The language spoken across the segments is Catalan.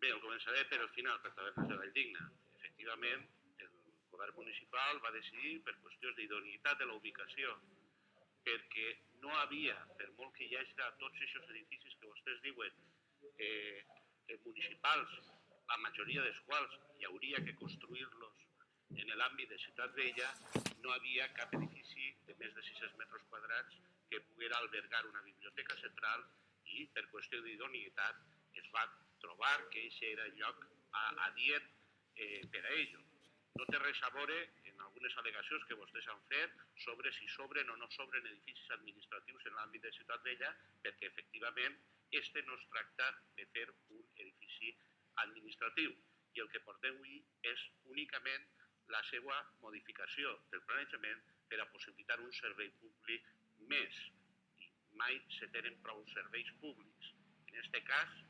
Bé, el començaré per al final, per Tavernes de Valldigna. Efectivament, el govern municipal va decidir per qüestions d'idoneïtat de la ubicació, perquè no havia, per molt que hi hagi tots aquests edificis que vostès diuen municipals, la majoria dels quals hi hauria que construir-los en l'àmbit de Ciutat Vella, no havia cap edifici de més de 600 metres quadrats que poguera albergar una biblioteca central i, per qüestió d'idoneïtat, es va trobar que aquest era el lloc adient per a ells. No té res a veure en algunes al·legacions que vostès han fet sobre si s'obren o no s'obren edificis administratius en l'àmbit de Ciutat Vella, perquè efectivament este no es tracta de fer un edifici administratiu. I el que portem avui és únicament la seva modificació del planejament per a possibilitar un servei públic més. I mai se tenen prou serveis públics. En aquest cas,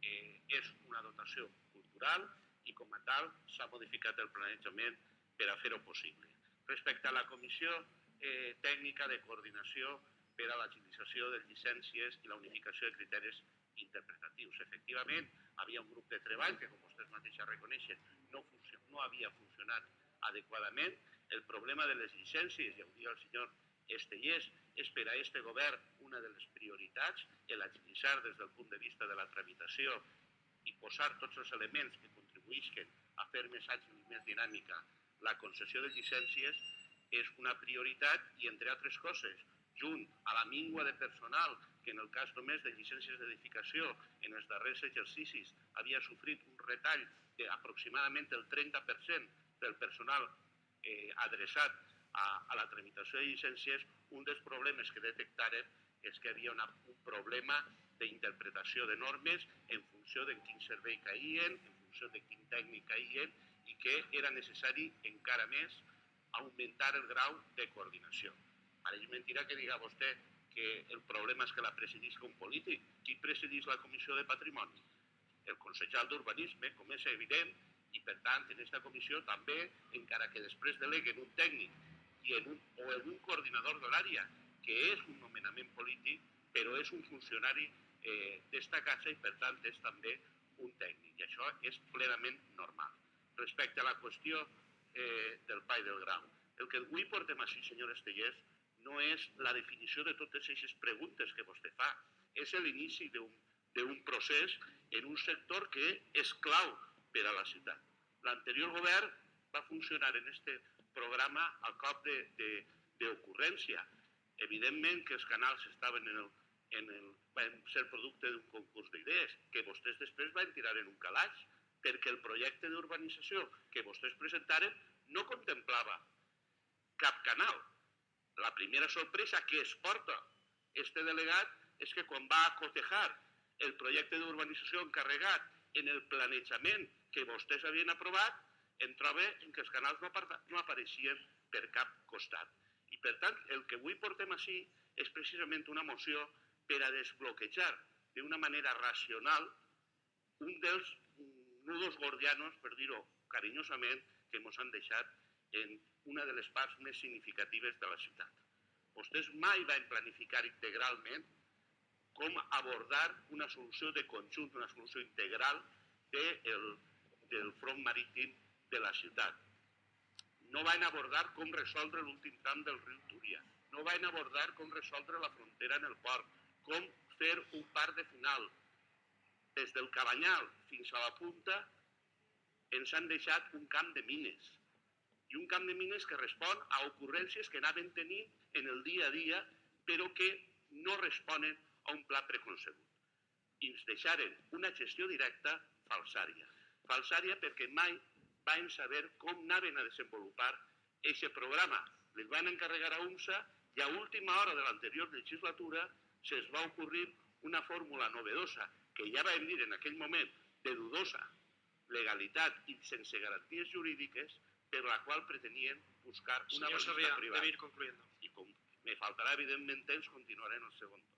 és una dotació cultural i com a tal s'ha modificat el planejament per a fer-ho possible. Respecte a la Comissió Tècnica de Coordinació per a l'agilització de llicències i la unificació de criteris interpretatius. Efectivament, havia un grup de treball que, com vostès mateixos reconeixen, no havia funcionat adequadament. El problema de les llicències, ja ho diu el senyor Estellés, és per a aquest govern una de les prioritats, l'agilitzar des del punt de vista de la tramitació i posar tots els elements que contribuïsquen a fer més àgil i més dinàmica la concessió de llicències és una prioritat i, entre altres coses, junt a la míngua de personal que en el cas només de llicències d'edificació en els darrers exercicis havia sofrit un retall d'aproximadament el 30% del personal adreçat a la tramitació de llicències, un dels problemes que detectaren és que hi havia un problema d'interpretació de normes en funció de quin servei caïen, en funció de quin tècnic caïen i que era necessari encara més augmentar el grau de coordinació. Ara és mentira que diga vostè que el problema és que la presidisca un polític. Qui presidís la Comissió de Patrimoni? El consellal d'Urbanisme, com és evident, i per tant en aquesta comissió també, encara que després deleguen un tècnic o en un coordinador de l'àrea, que és un nomenament polític, però és un funcionari d'esta casa i per tant és també un tècnic. I això és plenament normal. Respecte a la qüestió del pa i del grau, el que avui portem així, senyor Estellés, no és la definició de totes aquestes preguntes que vostè fa. És l'inici d'un procés en un sector que és clau per a la ciutat. L'anterior govern va funcionar en aquest programa a cop d'ocurrència. Evidentment que els canals van ser producte d'un concurs d'idees que vostès després van tirar en un calaix perquè el projecte d'urbanització que vostès presentaren no contemplava cap canal. La primera sorpresa que es porta este delegat és que quan va cotejar el projecte d'urbanització encarregat en el planejament que vostès havien aprovat, en troba que els canals no apareixien per cap costat. I per tant, el que avui portem així és precisament una moció per a desbloquejar d'una manera racional un dels nudos gordianos, per dir-ho carinyosament, que ens han deixat en una de les parts més significatives de la ciutat. Vostès mai van planificar integralment com abordar una solució de conjunt, una solució integral del front marítim de la ciutat. No van abordar com resoldre l'últim tram del riu Túria, no van abordar com resoldre la frontera en el port, com fer un parc de final. Des del Cabanyal fins a la punta ens han deixat un camp de mines, i un camp de mines que respon a ocurrències que anaven tenint en el dia a dia, però que no responen a un pla preconcebut. I ens deixaren una gestió directa falsària. Falsària perquè mai van saber com anaven a desenvolupar aquest programa. Les van encarregar a UMSA i a última hora de l'anterior legislatura se'ls va ocorrir una fórmula novedosa que ja vam dir en aquell moment de dudosa legalitat i sense garanties jurídiques per la qual pretenien buscar una banista privada. Señor Sarriá, debe ir concluyendo. I com me faltarà evidentment temps, continuaré en el segon torn.